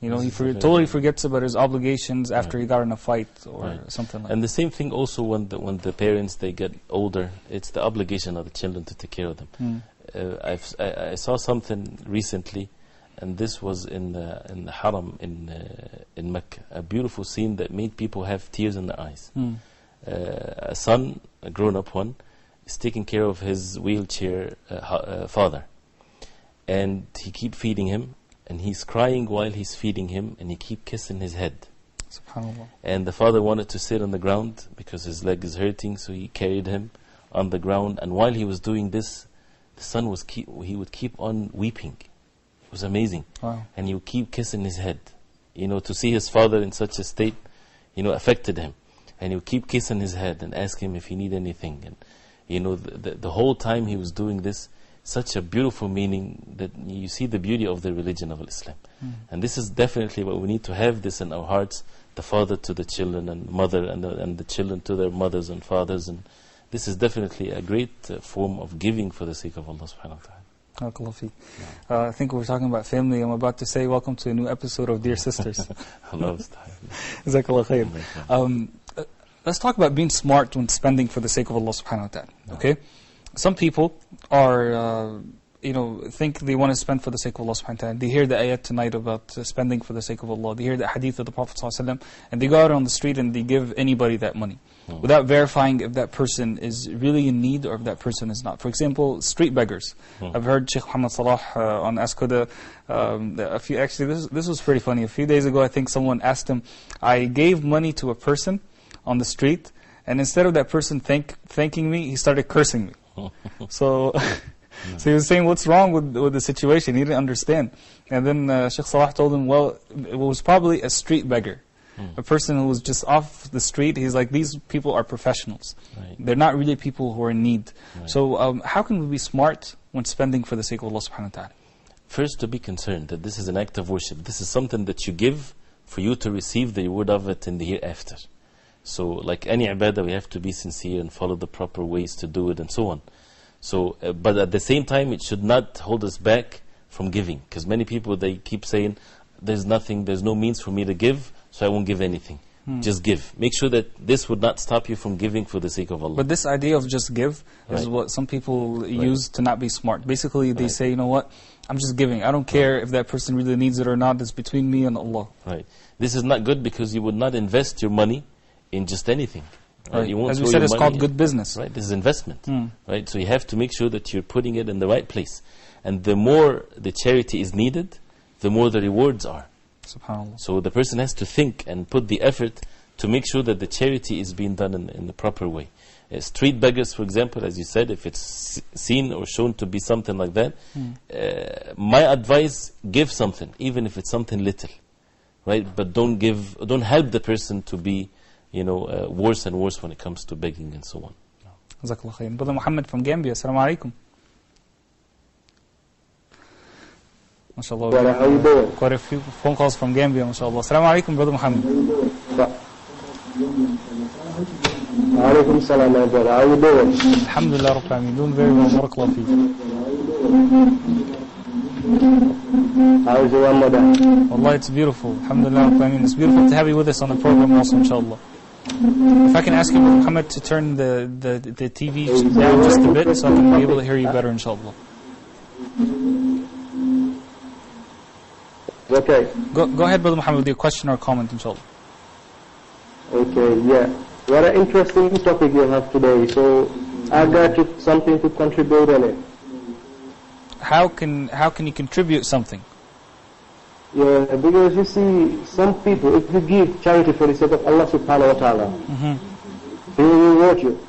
He totally forgets about his obligations after he got in a fight or something like that. And the same thing also when the parents, they get older, it's the obligation of the children to take care of them. I saw something recently, and this was in the Haram in Mecca, a beautiful scene that made people have tears in their eyes. A son, a grown-up one, is taking care of his wheelchair father, and he keep feeding him, and he's crying while he's feeding him, and he keep kissing his head. SubhanAllah. And the father wanted to sit on the ground because his leg is hurting, so he carried him on the ground. And while he was doing this, the son he would keep on weeping. It was amazing. Wow. And he would keep kissing his head. To see his father in such a state, affected him. And he would keep kissing his head and ask him if he need anything. And the whole time he was doing this, such a beautiful meaning that you see the beauty of the religion of Islam. And this is definitely what we need to have this in our hearts, the father to the children, and mother and the children to their mothers and fathers. And this is definitely a great form of giving for the sake of Allah subhanahu wa ta'ala. I think we're talking about family. I'm about to say welcome to a new episode of Dear Sisters. Jazakallah khair. Let's talk about being smart when spending for the sake of Allah subhanahu wa ta'ala. Okay? Some people are, think they want to spend for the sake of Allah subhanahu wa ta'ala. They hear the ayat tonight about spending for the sake of Allah. They hear the hadith of the Prophet sallallahu alaihi wasallam, and they go out on the street and they give anybody that money without verifying if that person is really in need or if that person is not. For example, street beggars. I've heard Sheikh Muhammad Salah on Ask Huda, this was pretty funny. A few days ago, I think someone asked him, I gave money to a person on the street, and instead of that person thanking me, he started cursing me. So he was saying, what's wrong with the situation? He didn't understand. And then Sheikh Salah told him, well, it was probably a street beggar. A person who was just off the street. He's like, these people are professionals. They're not really people who are in need. So how can we be smart when spending for the sake of Allah subhanahu wa ta'ala? First, to be concerned that this is an act of worship. This is something that you give for you to receive the reward of it in the hereafter. So like any ibadah, we have to be sincere and follow the proper ways to do it and so on. So, but at the same time, it should not hold us back from giving. Because many people, they keep saying, there's no means for me to give, so I won't give anything. Just give. Make sure that this would not stop you from giving for the sake of Allah. But this idea of just give is what some people use to not be smart. Basically, they say, you know what, I'm just giving. I don't care if that person really needs it or not. It's between me and Allah. Right. This is not good because you would not invest your money in just anything. Right? You won't As we said, it's called good business. Right? This is investment. Right? So you have to make sure that you're putting it in the right place. And the more the charity is needed, the more the rewards are. SubhanAllah. So the person has to think and put the effort to make sure that the charity is being done in the proper way. Street beggars, for example, as you said, if it's seen or shown to be something like that, my advice, give something, even if it's something little. Right? But don't help the person to be worse and worse when it comes to begging and so on. Jazakallah khair. Brother Muhammad from Gambia, assalamu alaikum. MashaAllah. Brother, how you doing? Quite a few phone calls from Gambia, MashaAllah. Assalamu alaikum, Brother Muhammad. Alaikum salam, my brother. How you doing? Alhamdulillah, Rabbil Alameen. Doing very well. Barakallah feek. How's your Ramadan? Wallah, it's beautiful. Alhamdulillah, Rabbil Alameen. It's beautiful to have you with us on the program also, inshallah. If I can ask you, Muhammad, to turn the TV down just a bit so I can be able to hear you better, inshallah. Okay. Go ahead, Brother Muhammad, with your question or comment, inshallah. Okay, yeah. What an interesting topic you have today. So I got you something to contribute in it. How can you contribute something? Yeah, because you see, some people, if you give charity for the sake of Allah subhanahu wa ta'ala, He will reward you.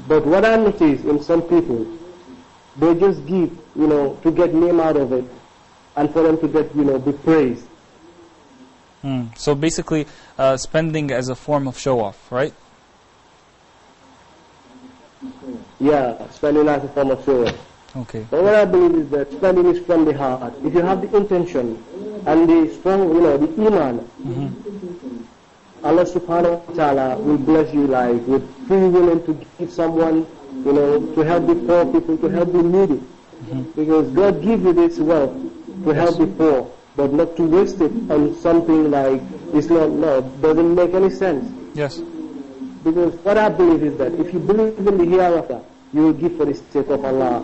But what I notice in some people, they just give, to get name out of it, and for them to get, be praised. So basically, spending as a form of show-off, right? Yeah, spending as a form of show-off. Okay. But what I believe is that spending is from the heart. If you have the intention and the strong, the iman, Allah subhanahu wa ta'ala will bless you like with free willing to give someone, to help the poor people, to help the needy. Because God gives you this wealth to help the poor, but not to waste it on something like Islam. No, doesn't make any sense. Yes. Because what I believe is that if you believe in the hereafter, you will give for the sake of Allah.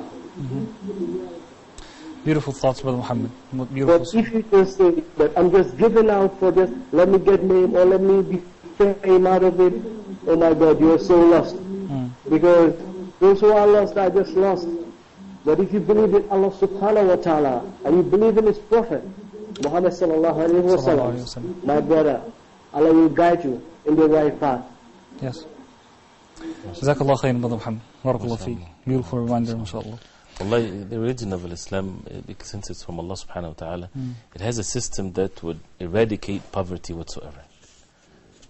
Beautiful thoughts, Brother Muhammad. Beautiful. But if you just say that I'm just giving out for just let me get name or let me be fame out of it, oh my God, you are so lost. Because those who are lost are just lost. But if you believe in Allah subhanahu wa ta'ala and you believe in His Prophet Muhammad sallallahu alayhi wa sallam, my brother, Allah will guide you in the right path. Yes. Jazakallah khairan, Brother Muhammad. Barakallah feek. Beautiful reminder, mashallah. Allah, the religion of Islam, since it's from Allah subhanahu wa ta'ala, it has a system that would eradicate poverty whatsoever.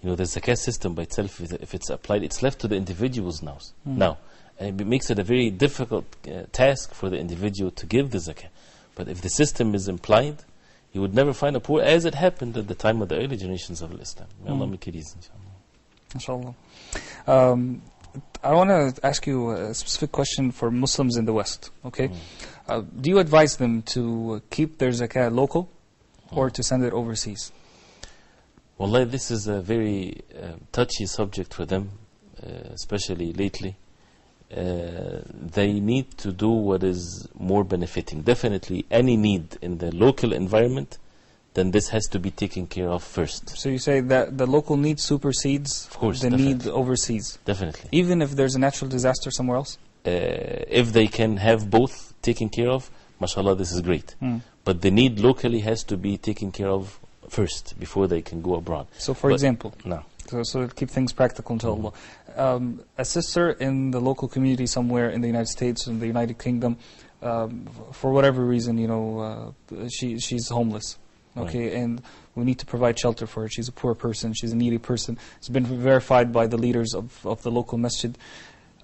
You know, the zakah system by itself, if it's applied, it's left to the individuals now. And it makes it a very difficult task for the individual to give the zakah. But if the system is implied, you would never find a poor, as it happened at the time of the early generations of Islam. May Allah make it easy, inshallah. Inshallah. I want to ask you a specific question for Muslims in the West. Okay, do you advise them to keep their zakah local or to send it overseas? Wallahi, this is a very touchy subject for them, especially lately. They need to do what is more benefiting. Definitely, any need in the local environment, then this has to be taken care of first. So you say that the local need supersedes the need overseas? Definitely. Even if there's a natural disaster somewhere else? If they can have both taken care of, mashallah, this is great. But the need locally has to be taken care of first before they can go abroad. So for example, no. So to keep things practical, inshallah, a sister in the local community somewhere in the United States, in the United Kingdom, for whatever reason, you know, she's homeless. Okay, and we need to provide shelter for her. She's a poor person. She's a needy person. It's been verified by the leaders of the local masjid.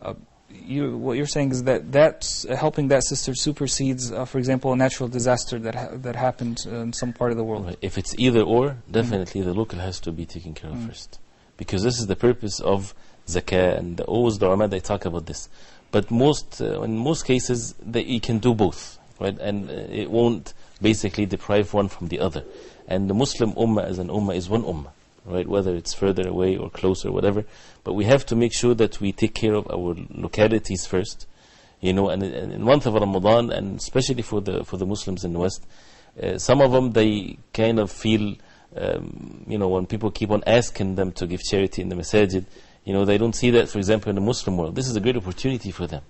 What you're saying is that helping that sister supersedes, for example, a natural disaster that happened in some part of the world. Right. If it's either or, definitely the local has to be taken care of first. Because this is the purpose of zakah, and always the ulama, they talk about this. But in most cases, you can do both, right? And it won't basically deprive one from the other. And the Muslim ummah as an ummah is one ummah, right? Whether it's further away or closer, whatever. But we have to make sure that we take care of our localities first, you know. And in the month of Ramadan, and especially for the Muslims in the West, some of them, they kind of feel, you know, when people keep on asking them to give charity in the masajid, you know, they don't see that, for example, in the Muslim world. This is a great opportunity for them.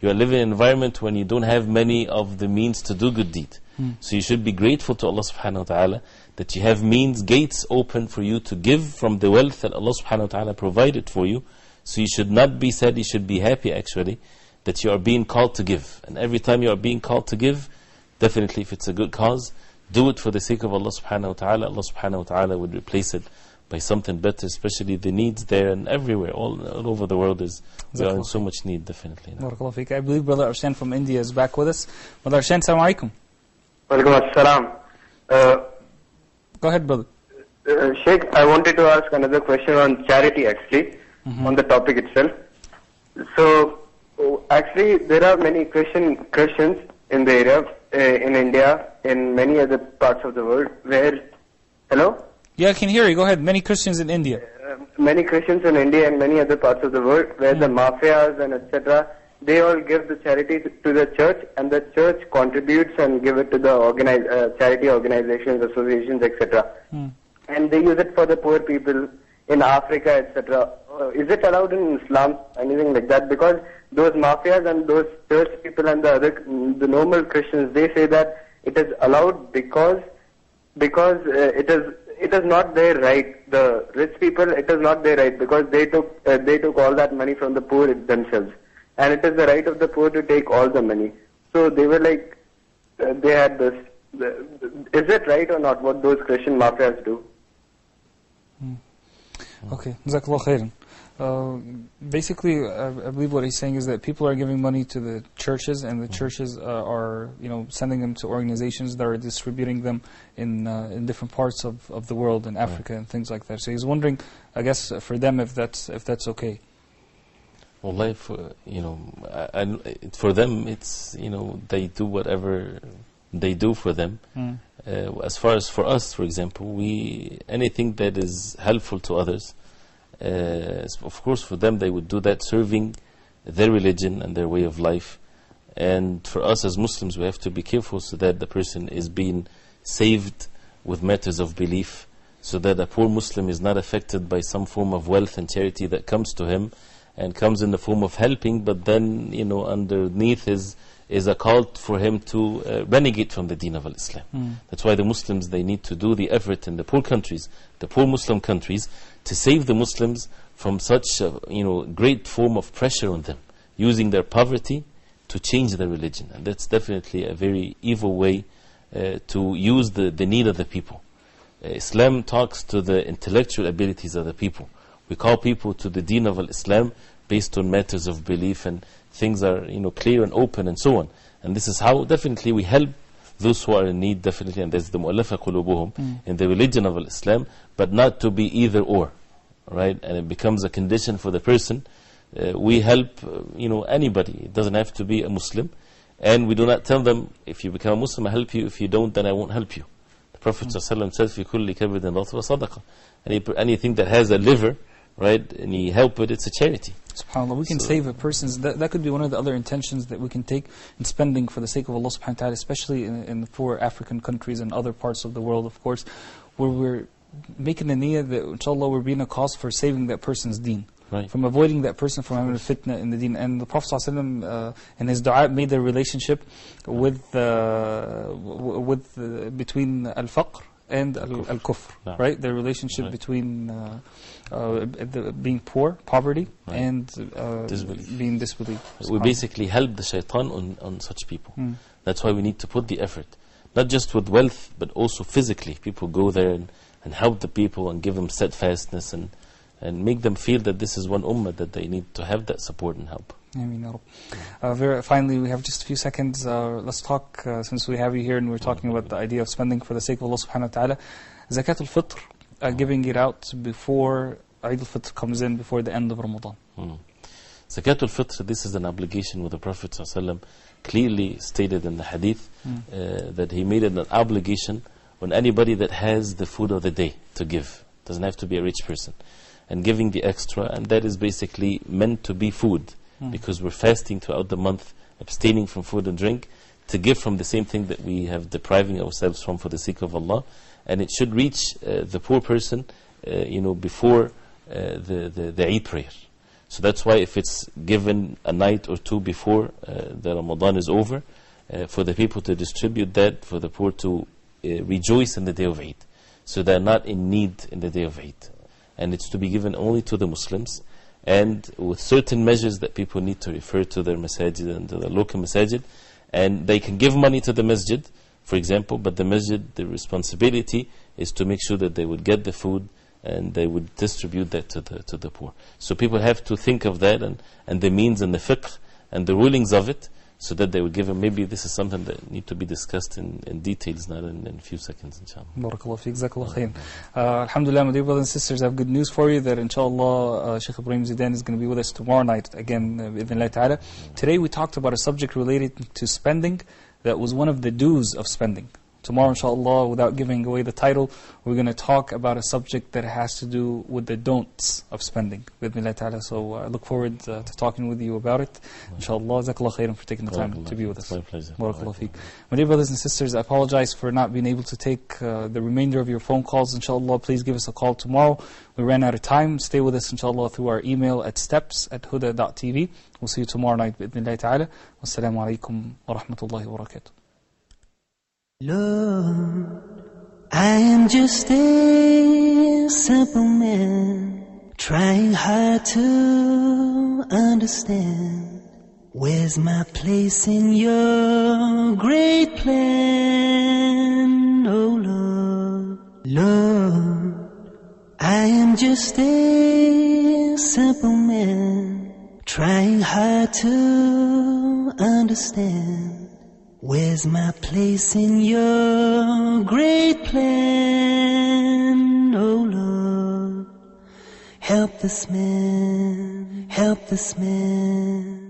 You are living in an environment when you don't have many of the means to do good deed. So you should be grateful to Allah subhanahu wa ta'ala that you have means, gates open for you to give from the wealth that Allah subhanahu wa ta'ala provided for you. So you should not be sad, you should be happy actually that you are being called to give. And every time you are being called to give, definitely if it's a good cause, do it for the sake of Allah subhanahu wa ta'ala. Allah subhanahu wa ta'ala would replace it by something better, especially the needs there and everywhere, all over the world we are in so much need, definitely. Barakallah feek. I believe Brother Arshan from India is back with us. Brother Arshan, assalamu alaikum. Walaikum assalam. Go ahead, brother. Sheikh, I wanted to ask another question on charity actually, on the topic itself. So, actually there are many Christians in the area, in India, in many other parts of the world where, hello? Yeah, I can hear you. Go ahead. Many Christians in India. Many Christians in India and many other parts of the world where the mafias and etc., they all give the charity to the church, and the church contributes and give it to the charity organizations, associations, etc. And they use it for the poor people in Africa, etc. Is it allowed in Islam, anything like that? Because those mafias and those church people and the normal Christians, they say that it is allowed because it is not their right. The rich people, it is not their right because they took all that money from the poor themselves. And it is the right of the poor to take all the money. So they were like, they had this. Is it right or not what those Christian mafias do? Okay, Jazakallah khairan. Basically, I believe what he's saying is that people are giving money to the churches, and the churches are, you know, sending them to organizations that are distributing them in different parts of the world, in Africa and things like that. So he's wondering, I guess, for them if that's okay. Well, you know, for them, it's, you know, they do whatever they do for them. As far as for us, for example, anything that is helpful to others, of course, for them, they would do that, serving their religion and their way of life. And for us as Muslims, we have to be careful so that the person is being saved with matters of belief, so that a poor Muslim is not affected by some form of wealth and charity that comes to him, and comes in the form of helping, but then, underneath is a call for him to renegade from the deen of Islam. That's why the Muslims, they need to do the effort in the poor countries, the poor Muslim countries, to save the Muslims from such a great form of pressure on them, using their poverty to change their religion. And that's definitely a very evil way to use the need of the people. Islam talks to the intellectual abilities of the people. We call people to the deen of Islam based on matters of belief, and things are clear and open and so on. And this is how definitely we help those who are in need, definitely, and there's the mu'allafa qulubuhum in the religion of Islam, but not to be either or, right? And it becomes a condition for the person. We help anybody. It doesn't have to be a Muslim, and we do not tell them, if you become a Muslim I help you, if you don't then I won't help you. The Prophet ﷺ says, fi kulli kabidin ratwa sadaqa. Anything that has a liver, right, and you help it, it's a charity. SubhanAllah, we can save a person's, that could be one of the other intentions that we can take in spending for the sake of Allah subhanahu wa ta'ala, especially in the poor African countries and other parts of the world, of course, where we're making a niyyah that, inshallah, we're being a cause for saving that person's deen. Right. From avoiding that person from having a fitna in the deen. And the Prophet ﷺ, in his dua, made the relationship with between al-faqr and al-kufr, right? The relationship between being poor, poverty, and being disbelief. We basically help the shaitan on such people. That's why we need to put the effort, not just with wealth, but also physically. People go there and help the people and give them steadfastness and make them feel that this is one ummah, that they need to have that support and help. Finally, we have just a few seconds. Let's talk, since we have you here and we're talking about the idea of spending for the sake of Allah subhanahu wa ta'ala. Zakat al-Fitr, giving it out before Eid al-Fitr comes in, before the end of Ramadan. Zakat al-Fitr, this is an obligation where the Prophet ﷺ clearly stated in the hadith that he made it an obligation on anybody that has the food of the day to give. Doesn't have to be a rich person. And giving the extra, and that is basically meant to be food, because we're fasting throughout the month, abstaining from food and drink, to give from the same thing that we have depriving ourselves from for the sake of Allah. And it should reach the poor person before the Eid prayer. So that's why if it's given a night or two before the Ramadan is over, for the people to distribute that, for the poor to rejoice in the day of Eid, so they're not in need in the day of Eid. And it's to be given only to the Muslims, and with certain measures that people need to refer to their masajid and to the local masajid. And they can give money to the masjid, for example, but the masjid, the responsibility is to make sure that they would get the food and they would distribute that to the poor. So people have to think of that and the means and the fiqh and the rulings of it, so that they would give them. Maybe this is something that need to be discussed in details, not in a few seconds, inshallah. Barakallah feek, jazakallah khair. Alhamdulillah, my dear brothers and sisters, I have good news for you, that inshallah Shaykh Ibrahim Zidan is going to be with us tomorrow night again, bi'idhnillah ta'ala. Today we talked about a subject related to spending that was one of the do's of spending. Tomorrow, inshallah, without giving away the title, we're going to talk about a subject that has to do with the don'ts of spending, bi'idhnillah ta'ala. So I look forward to talking with you about it. Inshallah, jazakallah khairan for taking the time to be with us. My pleasure. Barakallah feek. My dear brothers and sisters, I apologize for not being able to take the remainder of your phone calls. Inshallah, please give us a call tomorrow. We ran out of time. Stay with us, inshallah, through our email at steps@huda.tv. We'll see you tomorrow night, bi'idhnillah ta'ala. Wassalamu alaikum wa rahmatullahi wa barakatuh. Lord, I am just a simple man, trying hard to understand. Where's my place in your great plan? Oh Lord, Lord, I am just a simple man, trying hard to understand. Where's my place in your great plan? Oh Lord, help this man, help this man.